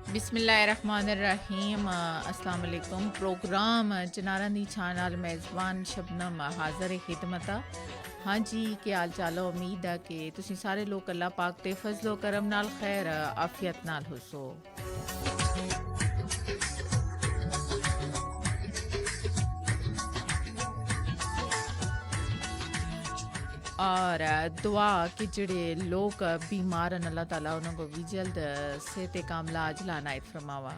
बिस्मिल्लाहिर्रहमानिर्रहीम अस्सलाम वालेकुम प्रोग्राम चनारा दी छां नाल मेज़बान शबनम हाज़र खिदमत हाँ जी क्या हाल चाल है उम्मीद है कि तुसी सारे लोग अल्लाह पाक ते फजलो करम नाल खैर आफियत नाल हुसो और दुआ कि जेड़े लोग बीमार न अल्लाह ताला उन्हों को भी जल्द सेहत कामला अजला नायत फरमावा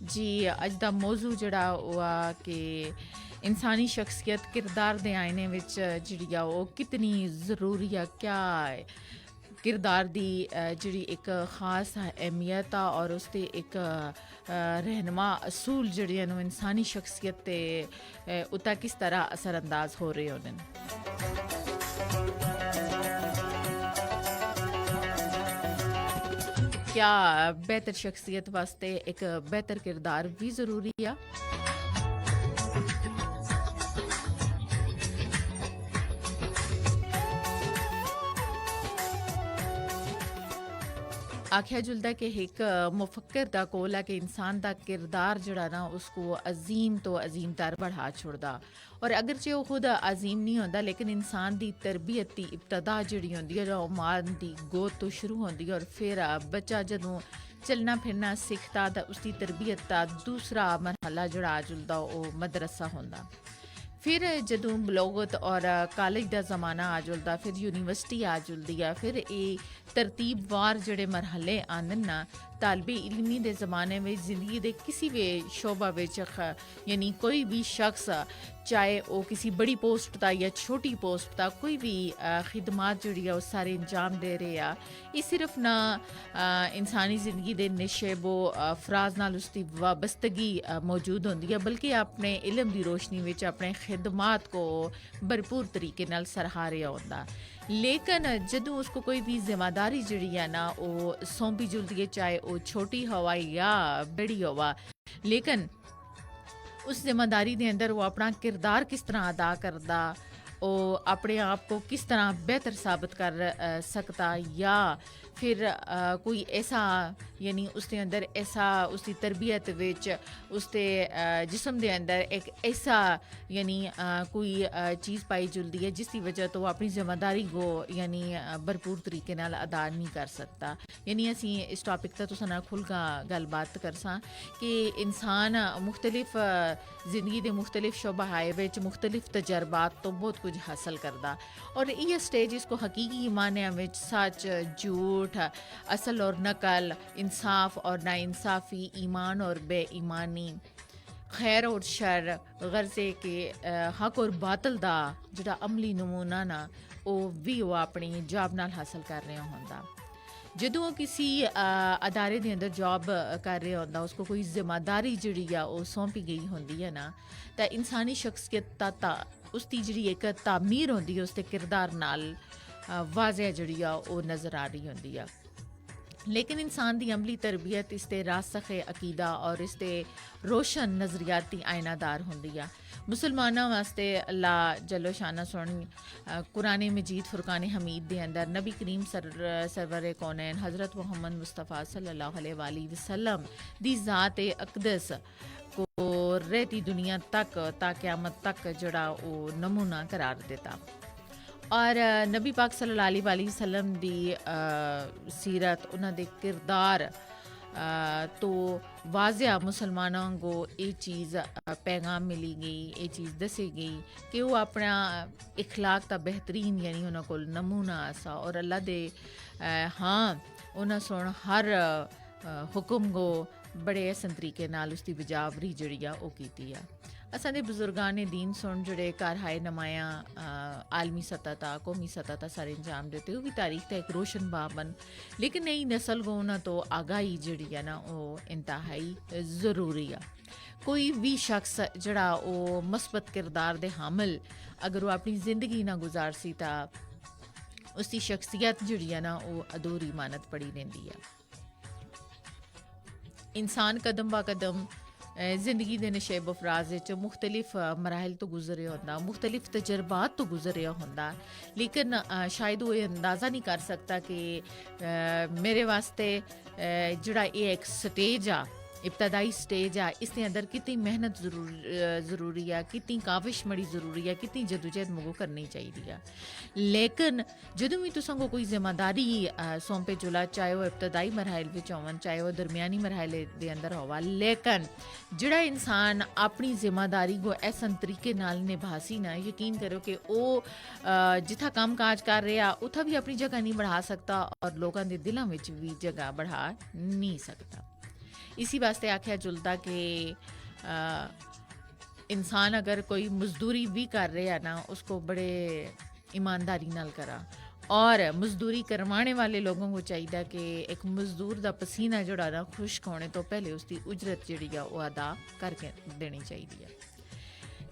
जी अज दा मौजू जड़ा हुआ कि इंसानी शख्सियत किरदार दे आईने विच जिहड़ी आ ओह् कितनी ज़रूरी आ क्या है किरदार दी जिहड़ी एक ख़ास अहमियत आ और उसदे एक रहनुमा असूल जेह्ड़े न इंसानी शख्सियत ते उत्ता किस तरह असरअंदाज हो रहे होने क्या बेहतर शख्सियत वास्ते एक बेहतर किरदार भी ज़रूरी आ आख्या जुलदा कि एक मुफक्कर दा कोल है कि इंसान दा किरदार जड़ा ना उसको अजीम तो अजीम तर बढ़ा छोड़दा और अगरचे ओह् खुद अजीम नहीं होंदा लेकिन इंसान दी तरबियत दी इब्तदा जेह्ड़ी होंदी है ओह् मां दी गोद तो शुरू होंदी है और फिर बच्चा जदों चलना फिरना सिखदा तां उसदी तरबियत दा दूसरा मरहला जेह्ड़ा जुलदा ओह् मदरसा होंदा फिर जदों बलोगत और कॉलेज का जमाना आ जुलदा फिर यूनिवर्सिटी आ जुलदी है फिर ये तरतीबवार जेह्ड़े मरहले आंदन ना तालबे इलमी दे ज़माने में ज़िंदगी दे किसी भी शोबा बिच यानी कोई भी शख्स चाहे वो किसी बड़ी पोस्ट दा या छोटी पोस्ट दा कोई भी खिदमात जेह्ड़ी है ओह् सारे अंजाम दे रहे आ ये सिर्फ ना इंसानी ज़िंदगी दे नशेबो अफराज नाल उसकी वाबस्तगी मौजूद होंदी है बल्कि अपने इलम की रोशनी विच अपने खिदमात को भरपूर तरीके नाल सराहा रहा होंदा लेकिन जदों उसको कोई भी जिम्मेदारी जिहड़ी है ना वो सौंपी जुलदी है चाहे वो छोटी होवा या बड़ी होवा लेकिन उस जिम्मेदारी के अंदर वो अपना किरदार किस तरह अदा करदा वो अपने आप को किस तरह बेहतर साबित कर सकता या फिर कोई ऐसा यानी उसके अंदर ऐसा उसकी तरबियत विच उसके जिस्म के अंदर एक ऐसा यानी कोई चीज़ पाई जुलदी है जिसकी वजह तो वो अपनी जिम्मेदारी को यानी भरपूर तरीके नाल अदा नहीं कर सकता यानी असी इस टॉपिक पर तुसां नाल खुलका गलबात करसां कि इंसान मुख्तलिफ ज़िंदगी के मुख्तलिफ शोबाए विच मुख्तलिफ तजर्बात तो बहुत कुछ हासिल करदा और ये स्टेज इसको हकीकी मानिया में सच झूठ असल और नकल इंसाफ और नाइंसाफ़ी ईमान और बेईमानी खैर और शर गर्जे के हक और बातल दा जिहड़ा अमली नमूना ना वो भी वो अपनी जॉब नाल हासिल कर रहा होंदा जदों किसी अदारे के अंदर जॉब कर रहा होंदा उसको कोई जिम्मेदारी जिहड़ी आ वो सौंपी गई होंदी है ना तो इंसानी शख्सियत ता उसकी जिहड़ी एक तामीर होंदी है उसके किरदार नाल वाज़ह जिहड़ी आ वो नज़र आ रही होंदी है लेकिन इंसान की अमली तरबियत इसके रासख अकीदा और इसके रोशन नज़रियाती आयनादार होंदी है मुसलमानों वास्ते अल्लाह जलो शाना सुन कुरान मजीद फुरकान हमीद के अंदर नबी करीम सरवर कौनैन हज़रत मोहम्मद मुस्तफ़ा सल्लल्लाहु अलैहि वसल्लम दी ज़ात अक़दस को रहती दुनिया तक ता क़यामत तक जड़ा वो नमूना करार देता और नबी पाक सल्लल्लाहु अलैहि वसल्लम दी सीरत उन्हां दे किरदार तो वाज़िया मुसलमानों को ये चीज़ पैगाम मिली गई ये चीज़ दसी गई कि वो अपना इखलाक दा बेहतरीन यानी उन्होंने को नमूना आसा और अल्लाह दे हाँ उन्हें सुन हर हुक्म को बड़े असन तरीके नाल उसकी बजावरी जिहड़ी आ ओह कीती आ असां बुजुर्गां ने दीन सुन जुड़े घर हाय नमाया आलमी सतह ता कौमी सतह ता सारे अंजाम देते वो भी तारीख का एक रोशन बाबन लेकिन नई नस्ल को उन्हें तो आगाही जिहड़ी है ना वो इंतहाई ज़रूरी है कोई भी शख्स जड़ा वो मस्बत किरदार दे हामिल अगर वो अपनी ज़िंदगी ना गुजार सी ता उसकी शख्सियत जिहड़ी है ना वो अधूरी मानत पड़ी रहिंदी है इंसान कदम ब कदम ज़िंदगी के नशेब अफराज मुख्तलिफ मराहल तो गुजरे होंदा, मुख्तलिफ तजर्बात तो गुजरे होंदा, लेकिन शायद वो ये अंदाज़ा नहीं कर सकता कि मेरे वास्ते जड़ा ये एक स्टेज आ, इब्तदाई स्टेज आ, इसके अंदर कितनी मेहनत ज़रूरी है, कितनी काविश मड़ी ज़रूरी है, कितनी जदोजहद मुगो करनी चाहिए। लेकिन जदों भी तुसां को कोई जिम्मेदारी सौंपे जुला, चाहे वो इब्तदाई मरहल विच होवन, चाहे वो दरमियानी मरहले दे अंदर होवा, लेकिन जिहड़ा इंसान अपनी जिम्मेदारी को ऐसा तरीके नाल निभासी ना, यकीन करो कि वो जिथा काम काज कर रहा उत्था भी अपनी जगह नहीं बढ़ा सकता और लोगों के दिलों में भी जगह बढ़ा नहीं सकता। इसी वास्ते आख्या जुलता कि इंसान अगर कोई मजदूरी भी कर रहा है ना, उसको बड़े ईमानदारी नाल करा, और मजदूरी करवाने वाले लोगों को चाहिए कि एक मजदूर का पसीना जोड़ा ना खुश्क होने तो पहले उसकी उजरत जी वो अदा करके देनी चाहिए।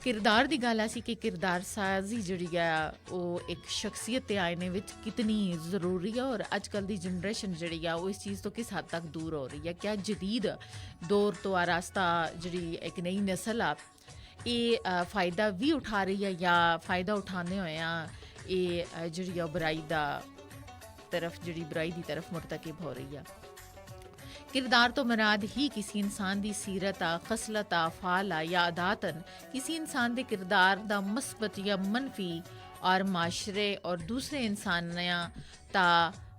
किरदार की गल ऐसी कि किरदार साजी जी वो एक शख्सियत के आने में कितनी ज़रूरी है, और अजकल की जनरेशन जी वो इस चीज़ तो किस हद तक दूर हो रही है। क्या जदीद दौर तो आरास्ता जी एक नई नस्ल आ ये फ़ायदा भी उठा रही है, या फ़ायदा उठाने हुए ये जी बुराई तरफ जी बुराई की तरफ मुरतकिब हो रही है। किरदार तो मराद ही किसी इंसान की सीरत आ, खसलत आ, फाल आ या अदातन किसी इंसान के किरदार दा मस्बत या मनफी और माशरे और दूसरे इंसानियां ता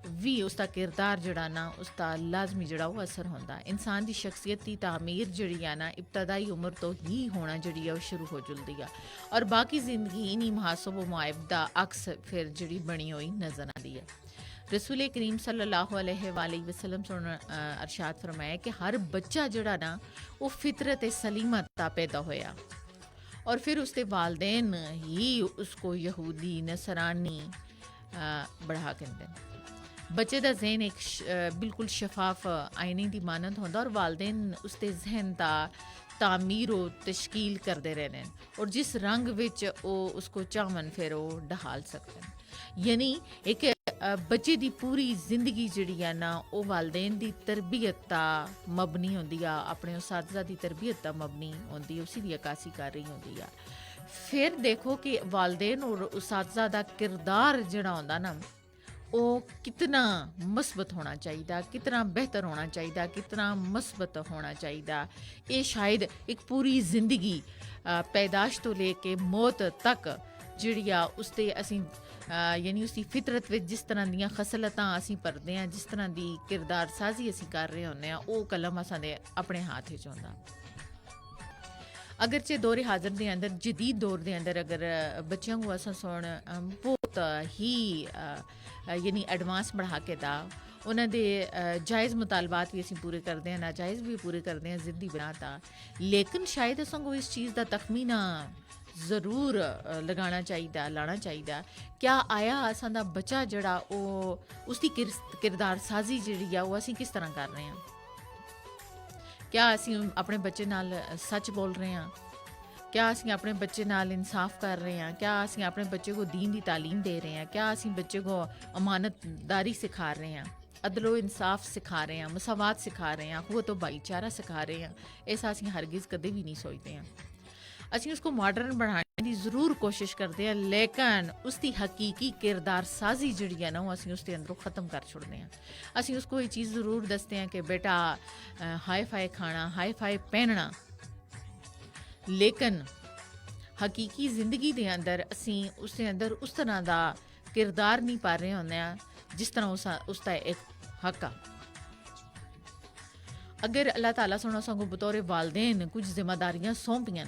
भी उसका किरदार जड़ा ना उसका लाजमी जड़ा वो असर होंदा। इंसान की शख्सियत की तामीर जड़ी है ना इब्तदाई उम्र तो ही होना जड़ी है वो शुरू हो जुलदी है, और बाकी ज़िंदगी इन्हीं मुहासब व मुआइब दा अक्स फिर जड़ी बनी हुई नजर आती है। रसूल करीम सल्लल्लाहु अलैहि वसल्लम ने अरशाद फरमाया कि हर बच्चा जड़ा ना वो फितरत सलीमा ता पैदा होया, और फिर उसके वालदेन ही उसको यहूदी नसरानी बढ़ा कहते। बच्चे का जहन एक बिल्कुल शफाफ आईने की मानत होंदा, और वालदेन उसके जहन का तामीर व तश्कील करते रहने, और जिस रंग विच वो उसको चाहवन फिर वो ढाल सकते हैं। यानी एक बच्चे की पूरी जिंदगी जी है ना वो वालदेन की तरबियत ता मबनी होंदी आ, अपने उसातज़ा की तरबियत ता मबनी होंदी, उसी की अक्कासी कर रही होंदी आ। फिर देखो कि वालदेन और उसातज़ा का किरदार जड़ा होंदा ना वो कितना मस्बत होना चाहिए, कितना बेहतर होना चाहिए, कितना मस्बत होना चाहिए। ये शायद एक पूरी जिंदगी पैदाश तो लेके मौत तक जिहड़िया उसते असी यानी उसकी फितरत में जिस तरह दियाँ खसलतां असी भरते हैं, जिस तरह की किरदार साजी असी कर रहे होंने हैं, वो कलम असां अपने हाथ च होंदा। अगरचे दौरे हाजिर के अंदर जदीद दौर के अंदर अगर बच्चों को असां सुन बहुत ही यानी एडवांस बढ़ा के दा उन्होंने जायज़ मुतालबात भी असी पूरे करते हैं, नाजायज़ भी पूरे करते हैं जिद्दी बनाता, लेकिन शायद असां को इस चीज़ का तखमीना ज़रूर लगाना चाहिए, लाना चाहिए। क्या आया असां दा बच्चा जड़ा वो उसकी किरदार साजी जी वो असी किस तरह कर रहे हैं? क्या असी अपने बच्चे नाल सच बोल रहे हैं? क्या असी अपने बच्चे नाल इंसाफ कर रहे हैं? क्या असी अपने बच्चे को दीन की तालीम दे रहे हैं? क्या असी बच्चे को अमानतदारी सिखा रहे हैं, अदलो इंसाफ सिखा रहे हैं, मसावात सिखा रहे हैं, वो तो भाईचारा सिखा रहे हैं? ऐसा असी हरगिज़ कदे भी नहीं सोचते हैं। असी उसको मॉडर्न बनाने की ज़रूर कोशिश करते हैं, लेकिन उसकी हकीकी किरदार साजी जी है ना वो असी उसके अंदरों ख़त्म कर छोड़ते हैं। असी उसको ये चीज़ ज़रूर दसते हैं कि बेटा हाई फाई खाना, हाई फाई पहनना, लेकिन हकीकी ज़िंदगी के अंदर असी उसके अंदर उस तरह का किरदार नहीं पा रहे होंगे जिस तरह उसका एक हक आ। अगर अल्लाह ताला सोना सानू बतौर वालदेन कुछ जिम्मेदारियां सौंपियां,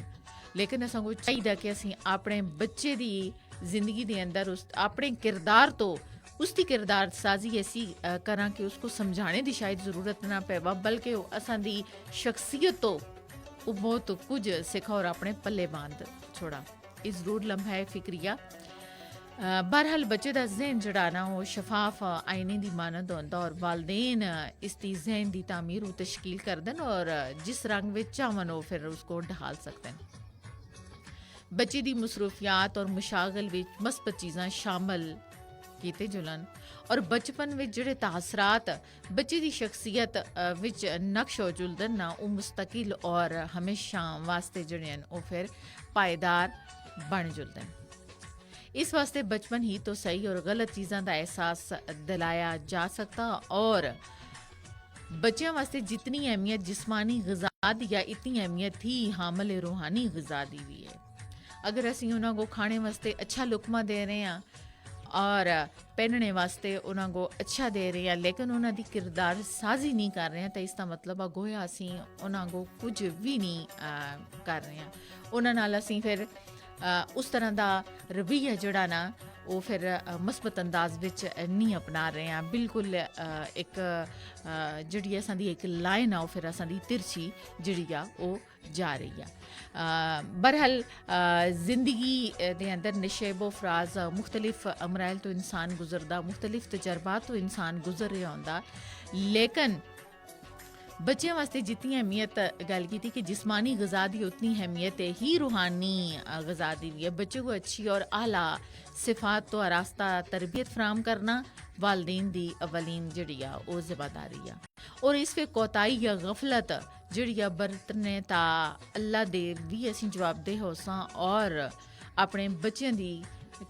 लेकिन असां को चाहिए कि असी अपने बच्चे की जिंदगी के अंदर उस अपने किरदार तो उसकी किरदार साजी ऐसी करा कि उसको समझाने की शायद ज़रूरत ना पेवा, बल्कि असां दी शख्सियत तो वो बहुत कुछ सिखा और अपने पल्ले बांध छोड़ा। इस ज़रूर लम्हा है फिक्रिया। बहरहाल बच्चे का जहन जड़ा ना वो शफाफ आईने की मानत होंदा, और वालदेन इसकी जहन की तामीर व तश्कील कर दें, और जिस रंग में चावन हो फिर उसको ढाल सकते हैं। बच्चे की मसरूफियात और मुशागल में मस्बत चीज़ां शामिल ਕੀਤੇ ਜੁਲਣ ਔਰ ਬਚਪਨ ਵਿੱਚ ਜਿਹੜੇ ਤਾਸਰਾਤ ਬੱਚੇ ਦੀ ਸ਼ਖਸੀਅਤ ਵਿੱਚ ਨਕਸ਼ ਹੋ ਜੁਲਦਨ ਨਾ ਉਹ ਮੁਸਤਕਿਲ ਔਰ ਹਮੇਸ਼ਾ ਵਾਸਤੇ ਜਿਹੜੇ ਹਨ ਉਹ ਫਿਰ ਪਾਏਦਾਰ ਬਣ ਜੁਲਦਨ। इस वास्ते बचपन ही तो सही और गलत चीज़ों का एहसास दिलाया जा सकता और बच्चों वास्ते जितनी अहमियत जिस्मानी ग़िज़ा दी या इतनी अहमियत ही हामिल रूहानी ग़िज़ा दी भी है। अगर असी उन्होंने खाने वास्ते अच्छा लुकमा दे रहे हैं और पहनने वास्ते उन्होंने अच्छा दे रहे हैं लेकिन उन्होंने किरदार साजी नहीं कर रहे हैं तो इसका मतलब गोया असी उन्होंने कुछ भी नहीं कर रहे हैं। उन्होंने असी फिर उस तरह का रवैया जोड़ा ना वो फिर मुस्बत अंदाज विच नहीं अपना रहे हैं। बिल्कुल एक जिहड़ी असां दी एक लाइन आ फिर असां दी तिरछी जिहड़ी आ वो जा रही है। बहरहाल ज़िंदगी दे अंदर नशेबो फराज मुख्तलिफ अमराइल तो इंसान गुजरदा, मुख्तलिफ तजर्बात तो इंसान गुजर रहा होंदा, लेकिन बच्चों वास्ते जितनी अहमियत गल की थी कि जिस्मानी ग़िज़ा की उतनी अहमियत है ही रूहानी ग़िज़ा की भी है। बच्चों को अच्छी और आला सिफात तो आरास्ता तरबियत फराम करना वालदेन दी अवलीन जिहड़ी आ वो जिम्मेदारी आ और इस वे कोताही या गफलत जिहड़ी आ बरतने ता अल्लाह दे भी असीं जवाबदेह होसां और अपने बच्चों की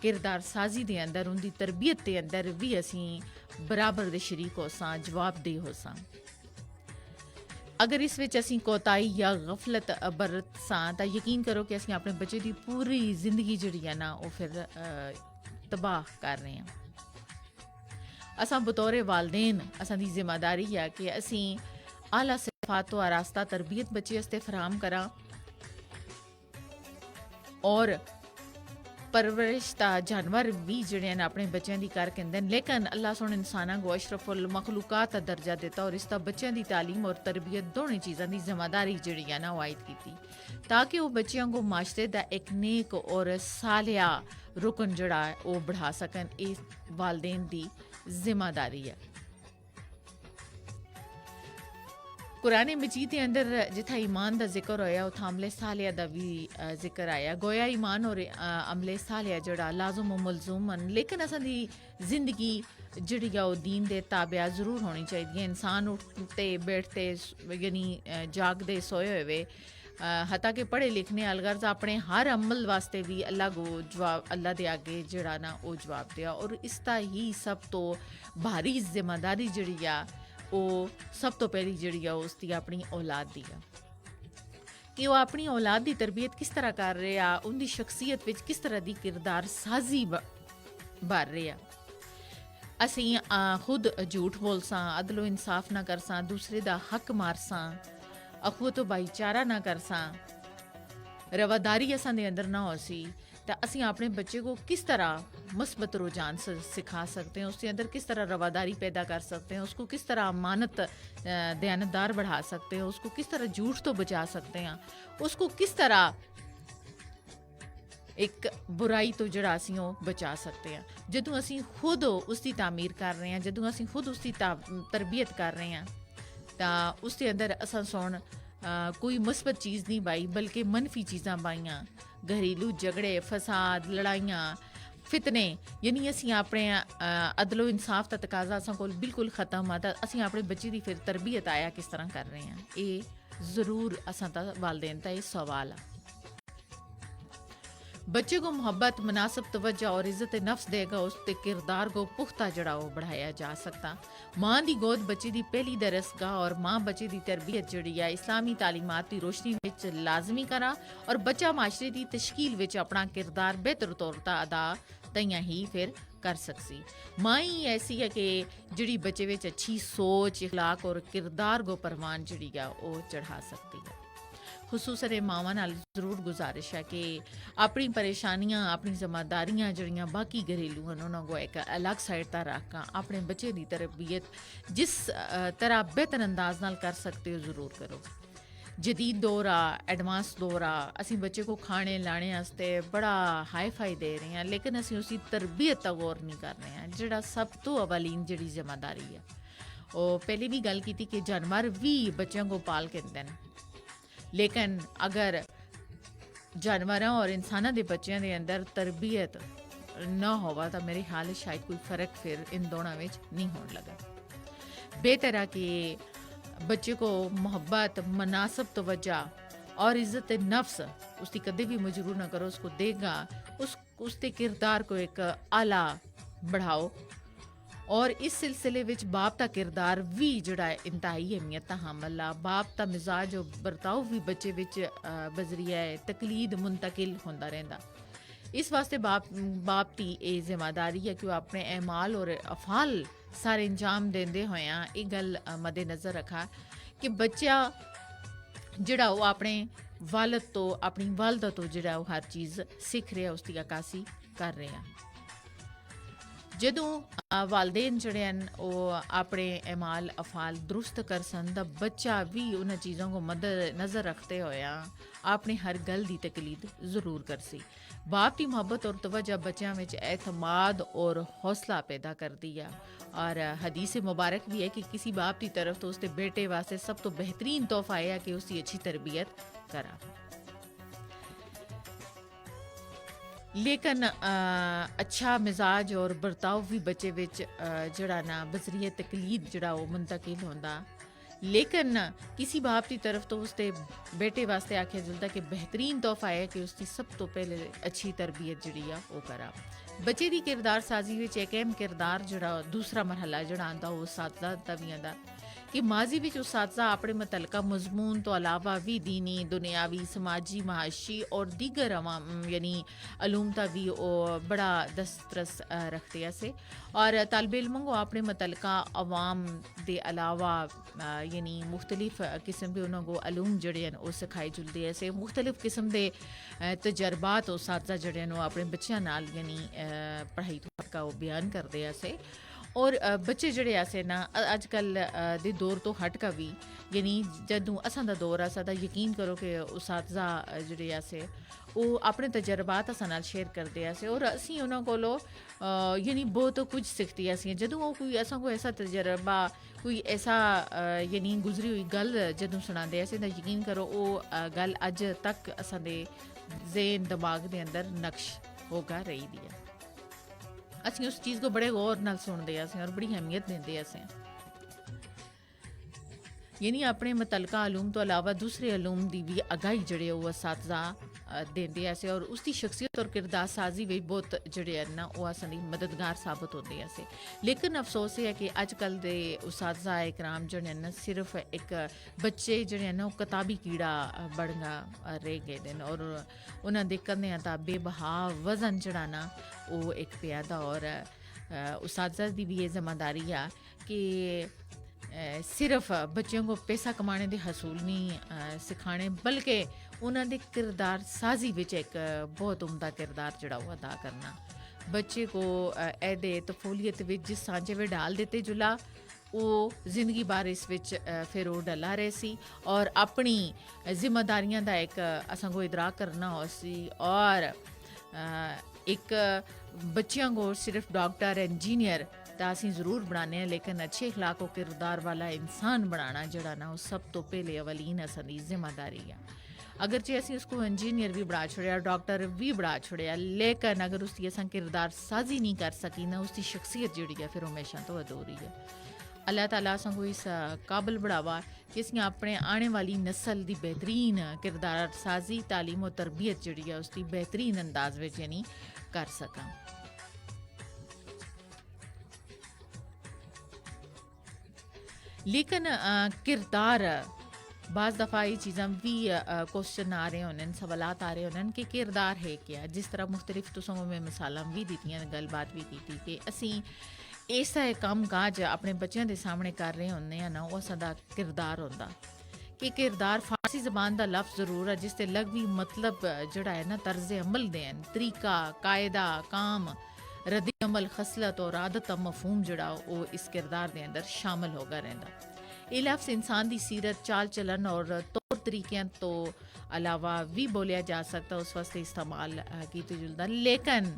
किरदार साजी दे अंदर उनकी तरबियत के अंदर भी असीं बराबर दे शरीक होसां, जवाबदेह होसां। अगर इस विच असीं कोताही या गफलत बरतसां तां यकीन करो कि असीं अपने बच्चे की पूरी जिंदगी जिहड़ी है ना वो फिर तबाह कर रहे हैं। असां बतौर वालदेन असां दी जिम्मेदारी है कि असीं आला सिफात तो आरास्ता तरबियत बच्चे वास्ते फराम करा और परवरिश दा जानवर भी जिहड़े हैं अपने बच्चों की कर कहते हैं, लेकिन अल्लाह सोने इंसाना को अशरफुल मखलूकात का दर्जा दिता और इसका बच्चों की तालीम और तरबियत दोनों चीज़ों की जिम्मेदारी जिहड़ी है ना वो आयद की ताकि वो बच्चों को माशरे का एक नेक और सालिया रुकन जड़ा है वो बढ़ा सकन। इस वालदेन की जिम्मेदारी है। कुरान मजीद के अंदर जिथा ईमान का जिक्र होया उथा अमले सालिया का भी जिक्र आया। गोया ईमान और अमले सालिया जड़ा लाजुम मलजूम हैं, लेकिन असां दी जिंदगी जिहड़ी आ दीन दे ताबिया जरूर होनी चाहिए। इंसान उठते बैठते यानी जागदे सोए हुए हता कि पढ़े लिखने अलगर्ज अपने हर अमल वास्ते भी अल्लाह को जवाब अल्लाह दे आगे जड़ा ना वो जवाब दिया और इसका ही सब तो भारी जिम्मेदारी जिहड़ी आ वो सब तो पहली जिहड़ी आ उसकी अपनी औलाद दी आ कि वो अपनी औलाद की तरबियत किस तरह कर रहे आ, उनकी शख्सियत विच किस तरह की किरदार साजी भर रहे आ। असीं खुद झूठ बोलसां, अदलो इंसाफ ना करसां, दूसरे दा हक मारसां, अखुवत भाईचारा ना करसां, रवादारी असां दे अंदर ना होसी तो असीं अपने बच्चे को किस तरह मुस्बत रुझान सिखा सकते हैं, उसके अंदर किस तरह रवादारी पैदा कर सकते हैं, उसको किस तरह अमानत दयानतदार बढ़ा सकते हैं, उसको किस तरह झूठ तो बचा सकते हैं, उसको किस तरह एक बुराई तो जड़ा असीं ओह बचा सकते हैं। जदों असीं खुद उसकी तामीर कर रहे हैं, जदों असीं खुद उसकी तरबियत कर रहे हैं तो उसके अंदर असां सोन कोई मुस्बत चीज़ नहीं पाई बल्कि मनफी चीज़ां पाइयां, घरेलू झगड़े, फसाद, लड़ाइयाँ, फितने, यानी असीं अपने अदलो इंसाफ का तकाजा असां कोल बिल्कुल ख़त्म आता। असीं अपने बच्चे की फिर तरबियत आया किस तरह कर रहे हैं, ये ज़रूर असां दा वालदेन दा ये सवाल है। बच्चे को मोहब्बत, मुनासिब तवज्जो और इज़्ज़त नफ्स देगा उसके किरदार को पुख्ता जड़ा वो बढ़ाया जा सकता। माँ की गोद बच्चे की पहली दरसगाह और माँ बच्चे की तरबियत जड़ी है इस्लामी तालीमात की रोशनी विच लाजमी करा और बच्चा माशरे की तश्कील विच अपना किरदार बेहतर तौर पर अदा तइयां ही फिर कर सकसी। माँ ही ऐसी है कि जिड़ी बच्चे विच अच्छी सोच, इखलाक और किरदार को परवान जड़ी है वो चढ़ा सकती है। खुसूसन मावां नाल जरूर गुजारिश है कि अपनी परेशानियां, अपनी जिम्मेदारियां जड़ियां बाकी घरेलू हैं उन्होंने को एक अलग साइड तक रखा अपने बच्चे की तरबियत जिस तरह बेहतर अंदाज नाल कर सकते हो ज़रूर करो। जदीद दौर आ, एडवांस दौर आ, असी बच्चे को खाने लाने वास्ते बड़ा हाई फाई दे रहे हैं लेकिन असी उसकी तरबियत का गौर नहीं कर रहे हैं, जिहड़ा सब तो अवलीन जिहड़ी जिम्मेदारी है। और पहले भी गल की कि जानवर भी बच्चों को पाल कहते हैं, लेकिन अगर जानवरों और इंसानों के बच्चों के अंदर तरबियत ना होवा तो मेरे ख्याल है शायद कोई फ़र्क फिर इन दोनों में नहीं होने लगा। बेहतर है कि बच्चे को मोहब्बत, मुनासिब तवज्जो और इज़्ज़त नफ्स उसकी कदे भी मजरूर ना करो, उसको देगा उसके किरदार को एक आला बढ़ाओ। और इस सिलसिले विच बाप का किरदार भी जड़ा इंतहाई अहमियत का हामल आ। बाप का मिजाज और बर्ताव भी बच्चे विच बजरिया तकलीद मुंतकिल होंदा रहिंदा। इस वास्ते बाप की ये जिम्मेदारी है कि वह अपने अमाल और अफाल सारे अंजाम देंदे होया ये गल मद्देनज़र रखा कि बच्चा जड़ा वो अपने वालद तो अपनी वालदा तो जड़ा वो हर चीज़ सीख रहा उसकी अक्कासी कर रहे हैं। जदों वालदेन जड़े हैं वो अपने अमाल अफाल दुरुस्त कर सन तां बच्चा भी उन चीज़ों को मद्देनज़र रखते होया अपनी हर गल की तकलीद ज़रूर कर सी। बाप की मोहब्बत और तवज्जो बच्चों में एतमाद और हौसला पैदा कर दिया। और हदीस मुबारक भी है कि किसी बाप की तरफ तो उसके बेटे वास्ते सब तो बेहतरीन तोहफा है कि उसकी अच्छी तरबियत करा। लेकिन अच्छा मिजाज और बर्ताव भी बच्चे विच जड़ा ना बजरिए तकलीद जड़ा वो मुंतकिल होंदा। लेकिन किसी बाप की तरफ तो उसके बेटे वास्ते आख्या जल्दा कि बेहतरीन तोहफा है कि उसकी सब तो पहले अच्छी तरबियत जड़ी आ वो करा। बच्चे की किरदार साजी विच एक अहम किरदार जड़ा दूसरा मरहला जड़ा आंदा वो सातला दा भी आंदा कि माजी विच उसातज़ा अपने मुतलका मजमून तो अलावा भी दीनी, दुनियावी, समाजी, महाशी और दीगर यानी अलूम ता भी बड़ा दस्तरस रखते ऐसे। और तालिब इल्मों को अपने मुतलका अवाम दे अलावा यानी मुख्तलिफ किस्म के उन्होंने अलूम जड़े हैं वो सिखाए जुलते ऐसे। मुख्तलिफ किस्म के तजर्बात उसातज़ा जड़े हैं वो अपने बच्चों नाल यानी पढ़ाई का वो बयान करते ऐसे। और बच्चे जड़े ऐसे ना अजकल दे दौर तो हट का भी यानी जदों असां दा दौर असा दा यकीन करो कि उसातज़ा जड़े ऐसे वो अपने तजर्बात असां नाल शेयर करते ऐसे और असी उन्होंने कोलो यानी बहुत कुछ सीखती ऐसी जदों वो कोई असां को ऐसा तजर्बा कोई ऐसा यानी गुजरी हुई गल जदों सुनाते ऐसे तो यकीन करो वो गल अज तक असां दे ज़ेन दिमाग दे अंदर नक्श होगा रही दी है। ਅਸੀਂ उस चीज़ को बड़े गौर नाल सुनते हैं और बड़ी अहमियत देंगे हैं। यानी अपने मुतलका अलूम तो अलावा दूसरे अलूम की भी आगाही जड़े वो असातज़ा देंगे ऐसे और उसकी शख्सियत और किरदार साजी भी बहुत जड़े हैं ना वो असां दी मददगार साबित होते ऐसे। लेकिन अफसोस है कि अजकल के उसातज़ा इकराम जड़े ना सिर्फ एक बच्चे जड़े ना किताबी कीड़ा बनगा रह गए और उन्होंने करने दा बेबहा वजन जड़ाना वो एक प्यादा और उसातज़ा की भी ये जिम्मेदारी है कि सिर्फ बच्चों को पैसा कमाने के हसूल नहीं सिखाने बल्कि उन्होंने किरदार साजी विच एक बहुत उम्दा किरदार जड़ा वो अदा करना। बच्चे को ऐदे तफोलियत विच जिस सांचे में डाल देते जुला वो जिंदगी बार इस विच फिर वो डला रहे सी और अपनी जिम्मेदारियां का एक असां को इदराक करना हो सी और एक बच्चियों को सिर्फ डॉक्टर इंजीनियर असीं ज़रूर बनाने हैं लेकिन अच्छे अखलाक और किरदार वाला इंसान बनाना जड़ा ना वो सब तो पहले अवलीन असां दी जिम्मेदारी है। अगरचे असीं उसको इंजीनियर भी बना छोड़िया डॉक्टर भी बना छोड़िया लेकिन अगर उसकी असां किरदार साजी नहीं कर सकी ना उसकी शख्सियत जड़ी है फिर हमेशा तो अधूरी है। अल्लाह ताला असां को इस काबिल बढ़ावा कि असीं अपने आने वाली नस्ल की बेहतरीन किरदार साजी तालीम और तरबियत जड़ी है उसकी बेहतरीन अंदाज में यानी कर सकां। लेकिन किरदार बाज़ दफ़ा ये चीज़ां भी क्वेश्चन आ रहे होने सवालात आ रहे होने कि किरदार है क्या। जिस तरह मुख्तलिफ तुसां में मिसालां भी दित्तियां गलबात भी की कि असी ऐसा कम काज अपने बच्चों के सामने कर रहे होंगे ना वो सादा किरदार होंदा कि किरदार फारसी जबान का लफ्ज़ ज़रूर है जिससे लगवी मतलब जड़ा है ना तर्ज अमल देन तरीका कायदा काम रद्दी अमल खसलत और आदत मफहूम जड़ा वो इस किरदार के अंदर शामिल होगा रहता। ये लफ्ज़ इंसान की सीरत चाल चलन और तौर तरीक़ों तो अलावा भी बोलिया जा सकता उस वास्ते इस्तेमाल किया जुलदा। लेकिन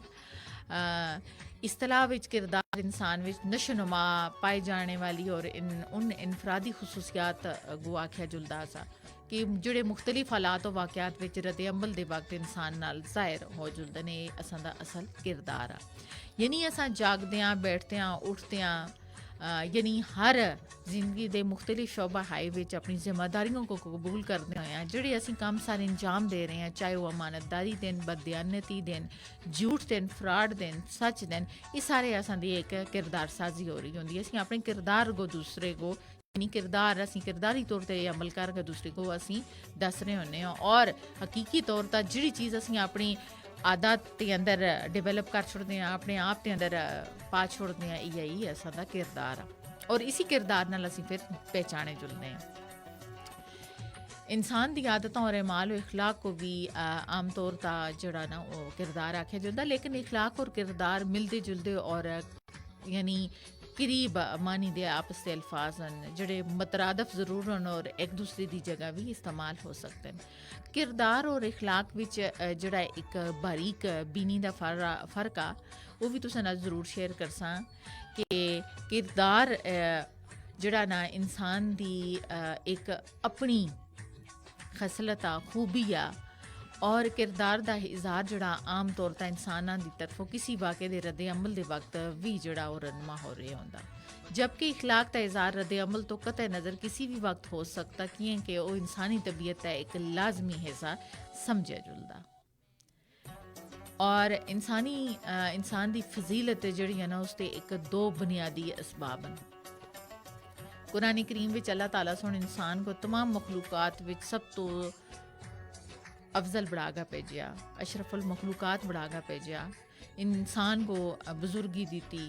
इस्तलाह विच किरदार इंसान विच नशोनुमा पाए जाने वाली और उन इनफरादी खसूसियात गो आख्या जुलदा सा कि ਜਿਹੜੇ ਮੁxtਲਿਫ ਹਾਲਾਤ ਉਹ ਵਾਕਿਆਤ ਵਿੱਚ ਰੱਦ ਅਮਲ ਦੇ ਵਕਤ ਇਨਸਾਨ ਨਾਲ ਜ਼ਾਹਿਰ ਹੋ ਜਾਂਦੇ ਨੇ। ਇਹ ਅਸਾਂ ਦਾ ਅਸਲ ਕਿਰਦਾਰ ਆ। ਯਾਨੀ ਅਸਾਂ ਜਾਗਦਿਆਂ ਬੈਠਦਿਆਂ ਉੱਠਦਿਆਂ यानी हर जिंदगी के मुख्तलिफ शोबा हाई विच अपनी जिम्मेदारियों को कबूल करते हुए जोड़े असी काम सारे अंजाम दे रहे हैं, चाहे वह अमानतदारी देन, बदयानती देन, झूठ देन, फ्रॉड देन, सच देन, ये सारे असां दी एक किरदार साजी हो रही होंगी। असी अपने किरदार को दूसरे को यानी किरदार असी किरदारी तौर पर अमल करके दूसरे को असी दस रहे होंगे और हकीकी तौर पर जिहड़ी चीज़ असी अपनी आदत के अंदर डिवेलप कर छोड़ते हैं, अपने आप के अंदर पा छोड़ते हैं, यही असां दा किरदार आ। और इसी किरदार नाल असीं फिर पहचाने जुलने हैं। इंसान दी आदतों और अमाल और इखलाक को भी आम तौर पर जड़ा ना वो किरदार आख्या जाता, लेकिन इखलाक और किरदार मिलते जुलते और यानी करीब मानी दे आपस के अल्फाज हैं जोड़े मतरादफ ज़रूर हैं और एक दूसरे की जगह भी इस्तेमाल हो सकते हैं। किरदार और इखलाक विच जड़ा एक बारीक बीनी का फर्क आ वो भी तुसें नाल ज़रूर शेयर करसां कि किरदार जड़ा ना इंसान दी एक अपनी खसलत आ, खूबी आ और किरदार का इजहार जड़ा आम तौर पर इंसाना की तरफों किसी वाक़े के रद्द अमल के वक्त भी जड़ा वो रनमा हो रहा होंदा, जबकि इखलाक का इजहार रद्द अमल तो कतई नज़र किसी भी वक्त हो सकता क्योंकि वो इंसानी तबीयत का एक लाजमी हिस्सा समझा जुलदा। और इंसान की फजीलत जड़ी है ना उसके एक दो बुनियादी असबाब हैं। कुरान करीम में अल्लाह ताला सोने इंसान को तमाम मखलूकात विच सब तो अफजल बढ़ागा भेजा, अशरफुल मखलूकात बढ़ागा भेजा, इंसान को बुजुर्गी दी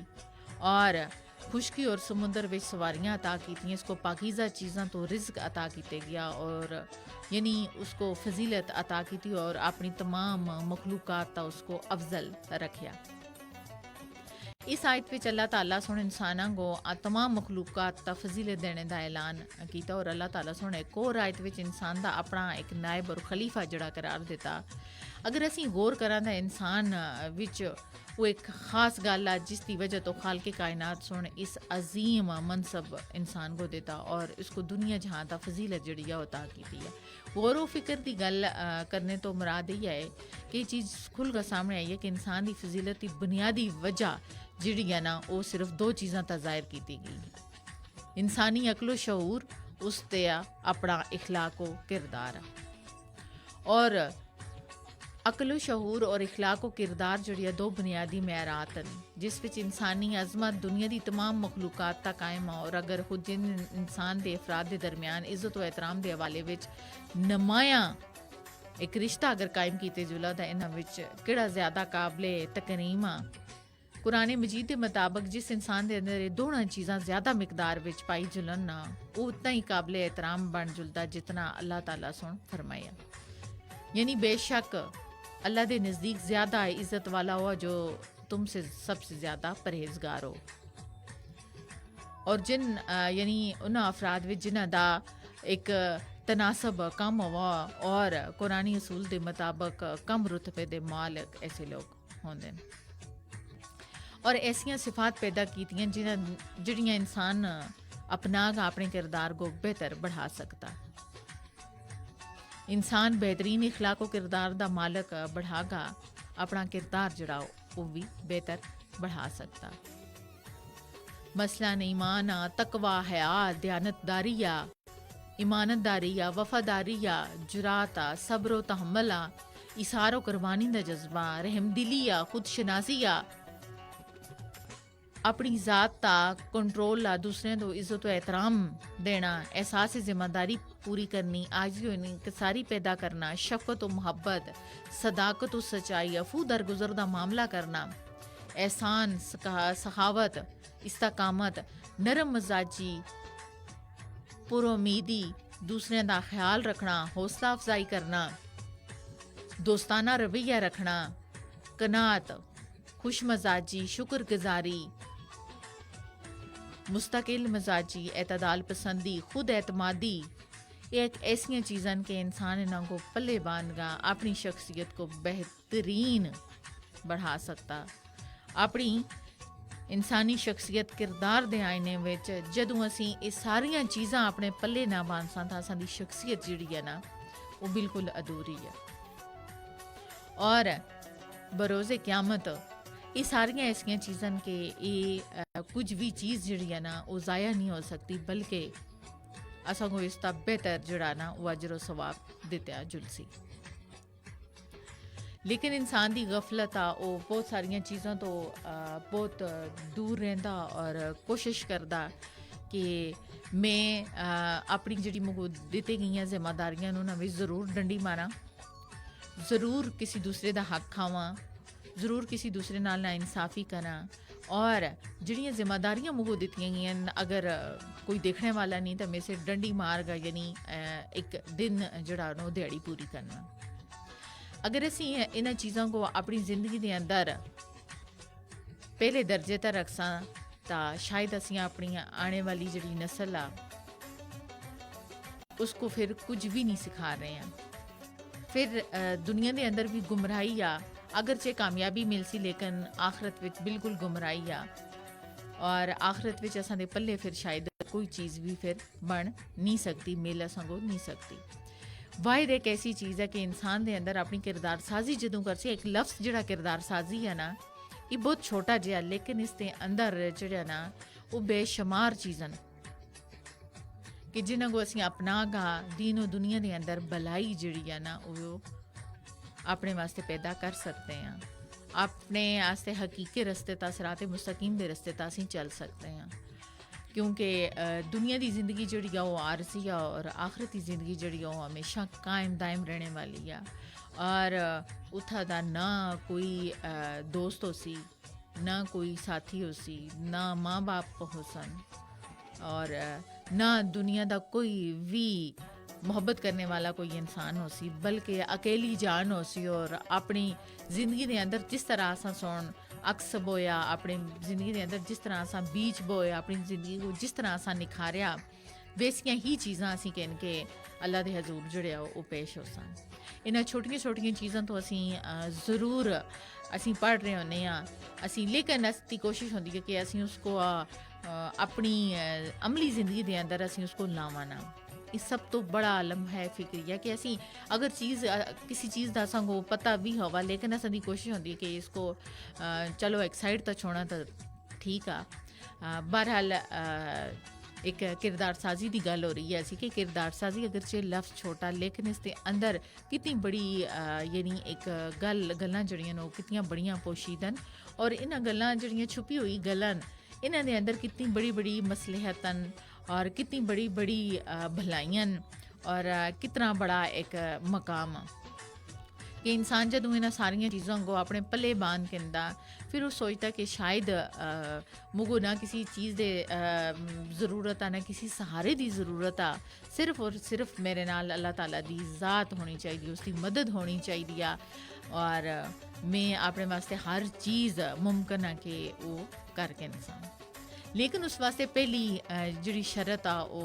और खुशकी और समुंदर में सवारियाँ अता की, इसको पाकीज़ा चीज़ों तो रिज़्क अता किया गया और यानी उसको फजीलत अता की थी और अपनी तमाम मखलूकात का उसको अफजल रखा। इस आयत में अल्लाह ताला सोने इंसाना को तमाम मखलूकात का फजीलत देने का ऐलान किया और अल्लाह ताला सोने एक और आयत में इंसान का अपना एक नायब और खलीफा जड़ा करार दिता। अगर असी गौर करा तो इंसान विच वो एक खास गल आ जिसकी वजह तो खालके कायनात सोने इस अजीम मनसब इंसान को देता और इसको दुनिया जहाँ का फजीलत जड़ी है अता की है। गौर व फिक्र की गल करने तो मुराद यही है कि ये चीज़ खुल कर सामने आई है कि इंसान की फजीलत की बुनियादी वजह जिड़ी है ना वो सिर्फ दो चीज़ां ता ज़ाहिर की गई, इंसानी अकलो शऊर उस ते अपना इखलाक व किरदार और अकलो शऊर और इखलाक व किरदार जड़ी दो बुनियादी मैरात हैं जिस विच इंसानी अजमत दुनिया की तमाम मखलूकात तक कायम है। और अगर खुद जिन इंसान के अफराद के दरमियान इज्जत व एहतराम के हवाले विच नमाया एक रिश्ता अगर कायम किए जुला तो इन्हां विच किहड़ा ज़्यादा काबिले तकरीम आ। कुरान मजीद के मुताबिक जिस इंसान के अंदर ये दोनों चीज़ां ज़्यादा मिकदार विच पाई जुलन ना वो उतना ही काबिल एहतराम बन जुलता जितना अल्लाह ताला सुन फरमाया। यानी बेशक अल्लाह के नज़दीक ज़्यादा इज़्ज़त वाला हुआ जो तुमसे सबसे ज़्यादा परहेजगार हो। और जिन यानी उन अफराद विच जिन्हां दा एक तनासब कम हुआ और कुरानी असूल के मुताबिक कम रुतबे के मालिक ऐसे लोग होंदे ने और ऐसियां सिफात पैदा कीतियां जिहड़ियां इंसान अपना अपने किरदार को बेहतर बढ़ा सकता। इंसान बेहतरीन इखलाक व किरदार का मालक बढ़ागा अपना किरदार जड़ा वो भी बेहतर बढ़ा सकता। मसलन ईमान आ, तकवा, हया, दयानतदारी आ, ईमानतदारी आ, वफादारी आ, जुरात आ, सब्र व तहम्मुल आ, इसार व कुर्बानी का जज्बा, रहमदिली आ, खुदशनासी आ, अपनी ज़ात ता कंट्रोल ला, दूसरे तो इज्जत व एहतराम देना, एहसास जिम्मेदारी पूरी करनी, आजी व इंकसारी पैदा करना, शफ़क़त व मुहब्बत, सदाकत व सच्चाई, अफू दरगुजर दा मामला करना, एहसान, सखावत, इस्तकामत, नरम मजाजी, पुरुमीदी, दूसरे का ख्याल रखना, हौसला अफजाई करना, दोस्ताना रवैया रखना, कनात, खुश मजाजी, शुक्रगुजारी, मुस्तकिल मजाजी, एतदाल पसंदी, खुद एतमादी, एक ऐसी चीज़न के इंसान इन्हों को पल्ले बांधगा अपनी शख्सियत को बेहतरीन बढ़ा सकता। अपनी ਇਨਸਾਨੀ ਸ਼ਖਸੀਅਤ ਕਿਰਦਾਰ ਦੇ ਆਇਨੇ ਵਿੱਚ ਜਦੋਂ ਅਸੀਂ ਇਹ ਸਾਰੀਆਂ ਚੀਜ਼ਾਂ ਆਪਣੇ ਪੱਲੇ ਨਾ ਬੰਨ੍ਹਸਾਂ ਤਾਂ ਸਾਡੀ ਸ਼ਖਸੀਅਤ ਜਿਹੜੀ ਹੈ ਨਾ ਉਹ ਬਿਲਕੁਲ ਅਧੂਰੀ ਹੈ। ਔਰ ਬਰੋਜ਼ੇ ਕਿਆਮਤ ਇਹ ਸਾਰੀਆਂ ਐਸੀਆਂ ਚੀਜ਼ਾਂ ਕਿ ਇਹ ਕੁਝ ਵੀ ਚੀਜ਼ ਜਿਹੜੀ ਹੈ ਨਾ ਉਹ ਜ਼ਾਇਆ ਨਹੀਂ ਹੋ ਸਕਦੀ, ਬਲਕਿ ਅਸਾਂ ਕੋ ਇਸ ਦਾ ਬਿਹਤਰ ਜਿਹੜਾ ਨਾ ਉਹ ਅਜਰ ਸਵਾਬ ਦਿੱਤਾ ਜੁਲਸੀ। ਲੇਕਿਨ ਇਨਸਾਨ ਦੀ ਗਫਲਤ ਆ ਉਹ ਬਹੁਤ ਸਾਰੀਆਂ ਚੀਜ਼ਾਂ ਤੋਂ ਬਹੁਤ ਦੂਰ ਰਹਿੰਦਾ ਔਰ ਕੋਸ਼ਿਸ਼ ਕਰਦਾ ਕਿ ਮੈਂ ਆਪਣੀ ਜਿਹੜੀ ਮੈਨੂੰ ਦਿੱਤੀ ਗਈਆਂ ਜ਼ਿੰਮੇਦਾਰੀਆਂ ਨੂੰ ਨਾ ਵੀ ਜ਼ਰੂਰ ਡੰਡੀ ਮਾਰਾਂ, ਜ਼ਰੂਰ ਕਿਸੇ ਦੂਸਰੇ ਦਾ ਹੱਕ ਖਾਵਾਂ, ਜ਼ਰੂਰ ਕਿਸੇ ਦੂਸਰੇ ਨਾਲ ਨਾ ਇਨਸਾਫੀ ਕਰਾਂ। ਔਰ ਜਿਹੜੀਆਂ ਜ਼ਿੰਮੇਦਾਰੀਆਂ ਮੈਨੂੰ ਦਿੱਤੀਆਂ ਗਈਆਂ ਅਗਰ ਕੋਈ ਦੇਖਣੇ ਵਾਲਾ ਨਹੀਂ ਤਾਂ ਮੈਂ ਸੇ ਡੰਡੀ ਮਾਰਗਾ, ਯਾਨੀ ਇੱਕ ਦਿਨ ਜਿਹੜਾ ਨਾ ਉਹ ਦਿਹਾੜੀ ਪੂਰੀ ਕਰਨਾ। ਅਗਰ ਅਸੀਂ ਇਹਨਾਂ ਚੀਜ਼ਾਂ ਕੋ ਆਪਣੀ ਜ਼ਿੰਦਗੀ ਦੇ ਅੰਦਰ ਪਹਿਲੇ ਦਰਜੇ ਤੇ ਰੱਖਸਾਂ ਤਾਂ ਸ਼ਾਇਦ ਅਸੀਂ ਆਪਣੀ ਆਉਣੇ ਵਾਲੀ ਜਿਹੜੀ ਨਸਲ ਆ ਉਸਕੋ ਫਿਰ ਕੁਝ ਵੀ ਨਹੀਂ ਸਿਖਾ ਰਹੇ ਹਾਂ। ਫਿਰ ਦੁਨੀਆ ਦੇ ਅੰਦਰ ਵੀ ਗੁੰਮਰਾਹੀ ਆ, ਅਗਰਚੇ ਕਾਮਯਾਬੀ ਮਿਲ ਸੀ ਲੇਕਿਨ ਆਖਰਤ ਵਿੱਚ ਬਿਲਕੁਲ ਗੁੰਮਰਾਹੀ ਆ। ਔਰ ਆਖਰਤ ਵਿੱਚ ਅਸਾਂ ਦੇ ਪੱਲੇ ਫਿਰ ਸ਼ਾਇਦ ਕੋਈ ਚੀਜ਼ ਵੀ ਫਿਰ ਬਣ ਨਹੀਂ ਸਕਦੀ, ਮਿਲ ਅਸਾਂ ਕੋ ਨਹੀਂ ਸਕਦੀ। ਵਾਹਿਦ ਇੱਕ ਐਸੀ ਚੀਜ਼ ਹੈ ਕਿ ਇਨਸਾਨ ਦੇ ਅੰਦਰ ਆਪਣੀ ਕਿਰਦਾਰ ਸਾਜ਼ੀ ਜਦੋਂ ਕਰਸੀ, ਇੱਕ ਲਫ਼ਜ਼ ਜਿਹੜਾ ਕਿਰਦਾਰ ਸਾਜ਼ੀ ਹੈ ਨਾ ਇਹ ਬਹੁਤ ਛੋਟਾ ਜਿਹਾ, ਲੇਕਿਨ ਇਸ ਦੇ ਅੰਦਰ ਜਿਹੜਾ ਨਾ ਉਹ ਬੇਸ਼ੁਮਾਰ ਚੀਜ਼ਾਂ ਕਿ ਜਿਨ੍ਹਾਂ ਕੋ ਅਸੀਂ ਆਪਣਾ ਗਾ ਦੀਨੋ ਦੁਨੀਆ ਦੇ ਅੰਦਰ ਭਲਾਈ ਜਿਹੜੀ ਹੈ ਨਾ ਉਹ ਆਪਣੇ ਵਾਸਤੇ ਪੈਦਾ ਕਰ ਸਕਦੇ ਹਾਂ। ਆਪਣੇ ਵਾਸਤੇ ਹਕੀਕੀ ਰਸਤੇ ਤਾਂ ਸਿਰਾਤੇ ਮੁਸਤਕੀਮ ਦੇ ਰਸਤੇ ਤਾਂ ਅਸੀਂ ਚੱਲ ਸਕਦੇ ਹਾਂ, ਕਿਉਂਕਿ ਦੁਨੀਆ ਦੀ ਜ਼ਿੰਦਗੀ ਜਿਹੜੀ ਆ ਉਹ ਆਰਜ਼ੀ ਆ ਔਰ ਆਖਰਤ ਦੀ ਜ਼ਿੰਦਗੀ ਜਿਹੜੀ ਉਹ ਹਮੇਸ਼ਾ ਕਾਇਮ ਦਾਇਮ ਰਹਿਣੇ ਵਾਲੀ ਆ। ਔਰ ਉੱਥਾ ਦਾ ਨਾ ਕੋਈ ਦੋਸਤ ਹੋ ਸੀ, ਨਾ ਕੋਈ ਸਾਥੀ ਹੋ ਸੀ, ਨਾ ਮਾਂ ਬਾਪ ਹੋ ਸਨ ਔਰ ਨਾ ਦੁਨੀਆ ਦਾ ਕੋਈ ਵੀ ਮੁਹੱਬਤ ਕਰਨੇ ਵਾਲਾ ਕੋਈ ਇਨਸਾਨ ਹੋ ਸੀ, ਬਲਕਿ ਅਕੇਲੀ ਜਾਨ ਹੋ ਸੀ। ਔਰ ਆਪਣੀ ਜ਼ਿੰਦਗੀ ਦੇ ਅੰਦਰ ਜਿਸ ਤਰ੍ਹਾਂ ਅਸਾਂ ਸੋਣ ਅਕਸ ਬੋਇਆ, ਆਪਣੀ ਜ਼ਿੰਦਗੀ ਦੇ ਅੰਦਰ ਜਿਸ ਤਰ੍ਹਾਂ ਅਸਾਂ ਬੀਜ ਬੋਇਆ, ਆਪਣੀ ਜ਼ਿੰਦਗੀ ਨੂੰ ਜਿਸ ਤਰ੍ਹਾਂ ਅਸਾਂ ਨਿਖਾਰਿਆ, ਵੈਸੀਆਂ ਹੀ ਚੀਜ਼ਾਂ ਅਸੀਂ ਕਹਿਣ ਕਿ ਅੱਲਾ ਦੇ ਹਜ਼ੂਰ ਜਿਹੜੇ ਆ ਉਹ ਪੇਸ਼ ਹੋ ਸਨ। ਇਹਨਾਂ ਛੋਟੀਆਂ ਛੋਟੀਆਂ ਚੀਜ਼ਾਂ ਤੋਂ ਅਸੀਂ ਜ਼ਰੂਰ ਅਸੀਂ ਪੜ੍ਹ ਰਹੇ ਹੁੰਦੇ ਹਾਂ ਅਸੀਂ, ਲੇਕਿਨ ਇਸ ਦੀ ਕੋਸ਼ਿਸ਼ ਹੁੰਦੀ ਹੈ ਕਿ ਅਸੀਂ ਉਸਕੋ ਆਪਣੀ ਅਮਲੀ ਜ਼ਿੰਦਗੀ ਦੇ ਅੰਦਰ ਅਸੀਂ ਉਸਕੋ ਲਾਵਾਂ ਨਾ। ਇਹ ਸਭ ਤੋਂ ਬੜਾ ਲਮਹਾ ਹੈ ਫਿਕਰੀਆ ਕਿ ਅਸੀਂ ਅਗਰ ਚੀਜ਼ ਕਿਸੇ ਚੀਜ਼ ਦਾ ਸਾਨੂੰ ਪਤਾ ਵੀ ਹੋਵਾ ਲੇਕਿਨ ਅਸਾਂ ਦੀ ਕੋਸ਼ਿਸ਼ ਹੁੰਦੀ ਹੈ ਕਿ ਇਸਕੋ ਚਲੋ ਇੱਕ ਸਾਈਡ ਤਾਂ ਛੋੜਨਾ ਤਾਂ ਠੀਕ ਆ। ਬਹਰਹਾਲ ਇੱਕ ਕਿਰਦਾਰ ਸਾਜ਼ੀ ਦੀ ਗੱਲ ਹੋ ਰਹੀ ਹੈ ਅਸੀਂ ਕਿ ਕਿਰਦਾਰ ਸਾਜ਼ੀ ਅਗਰਚੇ ਲਫ਼ਜ਼ ਛੋਟਾ ਲੇਕਿਨ ਇਸ ਦੇ ਅੰਦਰ ਕਿਤਨੀ ਬੜੀ ਯਾਨੀ ਇੱਕ ਗੱਲਾਂ ਜਿਹੜੀਆਂ ਨੇ ਉਹ ਕਿਤਨੀਆਂ ਬੜੀਆਂ ਪੋਸ਼ੀਦਨ ਔਰ ਇਹਨਾਂ ਗੱਲਾਂ ਜਿਹੜੀਆਂ ਛੁਪੀ ਹੋਈ ਗੱਲਾਂ ਇਹਨਾਂ ਦੇ ਅੰਦਰ ਕਿਤਨੀ ਬੜੀ ਬੜੀ ਮਸਲਹਤਨ और कितनी बड़ी बड़ी भलाइयां और कितना बड़ा एक मकाम कि इंसान जदों इन्हां सारियां चीज़ों को अपने पल्ले बांध के अंदा फिर वो सोचता कि शायद मुझे ना किसी चीज़ दे ज़रूरत आ ना किसी सहारे की ज़रूरत आ, सिर्फ और सिर्फ मेरे नाल अल्लाह ताला दी ज़ात होनी चाहिए, उसकी मदद होनी चाहिए और मैं अपने वास्ते हर चीज़ मुमकिन है कि वो करके इंसान। लेकिन उस वास्ते पहली जिहड़ी शरत आ वो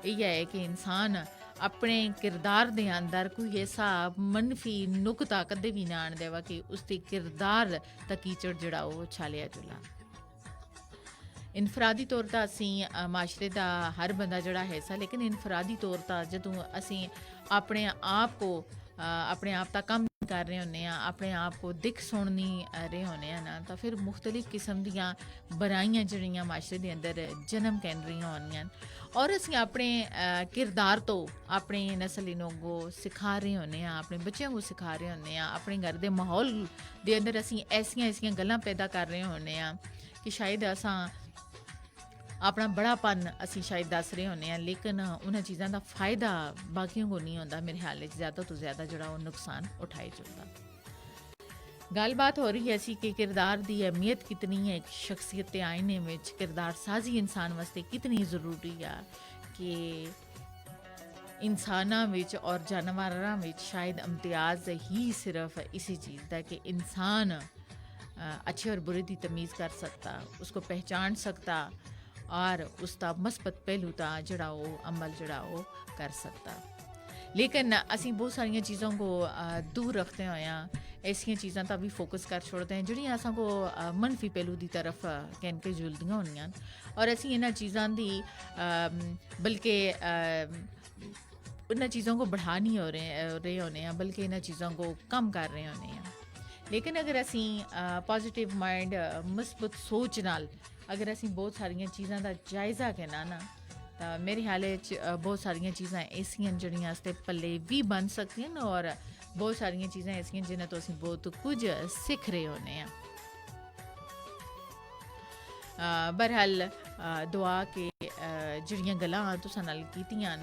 यह है कि इंसान अपने किरदार दे अंदर कोई ऐसा मनफी नुकता कदे भी ना आन देवा कि उसके किरदार दा कीचड़ जिहड़ा वो छालिया जुला। इनफरादी तौर पर असी माशरे का हर बंदा जिहड़ा है सा, लेकिन इनफरादी तौर पर जदों असी अपने आप को अपने आप का कम कर रहे होने हैं, अपने आप को दिख सुन नहीं रहे होने हैं ना, तो फिर मुख्तलिफ किस्म दियाँ बुराइयां जड़ियाँ माशरे के अंदर जन्म कैन रही होनी और असी अपने किरदार तो अपने नस्लिनों को सिखा रहे होने हैं, अपने बच्चों को सिखा रहे होने हैं, अपने घर के माहौल के अंदर असी ऐसियां ऐसियां गल्लां पैदा कर रहे होने हैं कि शायद असां अपना बड़ापन असी शायद दस रहे होने हैं, लेकिन उन्होंने चीज़ों का फ़ायदा बाकियों को नहीं होता। मेरे ख्याल ज़्यादा तो ज़्यादा जो नुकसान उठाए चलता। गलबात हो रही है ऐसी कि किरदार की अहमियत कितनी है एक शख्सियत के आईने में, किरदार साजी इंसान वास्ते कितनी ज़रूरी है कि इंसानों में और जानवरों में शायद इम्तियाज़ ही सिर्फ इसी चीज़ का कि इंसान अच्छे और बुरे की तमीज़ कर सकता, उसको पहचान सकता और उसका मस्बत पहलू ता जड़ा वो अमल जड़ा वो कर सकता। लेकिन असी बहुत सारिया चीज़ों को दूर रखते हुए ऐसिया चीज़ां का भी फोकस कर छोड़ते हैं जिहड़ियां असां को मनफी पहलू की तरफ कहन के जुलदियां होंदियां और असी इन्हां चीज़ां दी बल्कि उन चीज़ों को बढ़ा नहीं रहे होने हैं बल्कि इन चीज़ों को कम कर रहे होने हैं लेकिन अगर असी पॉजिटिव माइंड मुस्बत सोच नाल अगर असी बहुत सारिया चीज़ों का जायज़ा कहना ना तो मेरे ख्याल बहुत सारिया चीज़ां ऐसियां जिहड़ियां आस्ते पल्ले भी बन सकदियां और बहुत सारिया चीज़ां ऐसियां जिन्हां तो असी बहुत कुछ सीख रहे होने हैं बहरहाल दुआ के जिहड़ियां गल्लां तुसां नाल कीतियां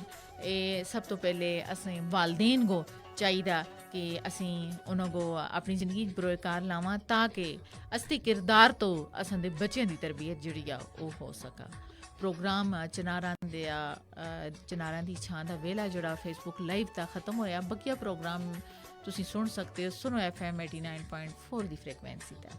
एह् सब तो पहले असें वालदेन को चाहिदा कि असी उन्हों को अपनी जिंदगी बरोकार लावां ताकि असली किरदार तो असां दे बच्चें दी तरबियत जिहड़ी आ ओह् हो सका प्रोग्राम चनारां दी छां दा वेला जिहड़ा फेसबुक लाइव दा खत्म होया बकिया प्रोग्राम तुसी सुन सकते हो सुनो FM 89.4 दी फ्रीक्वेंसी ते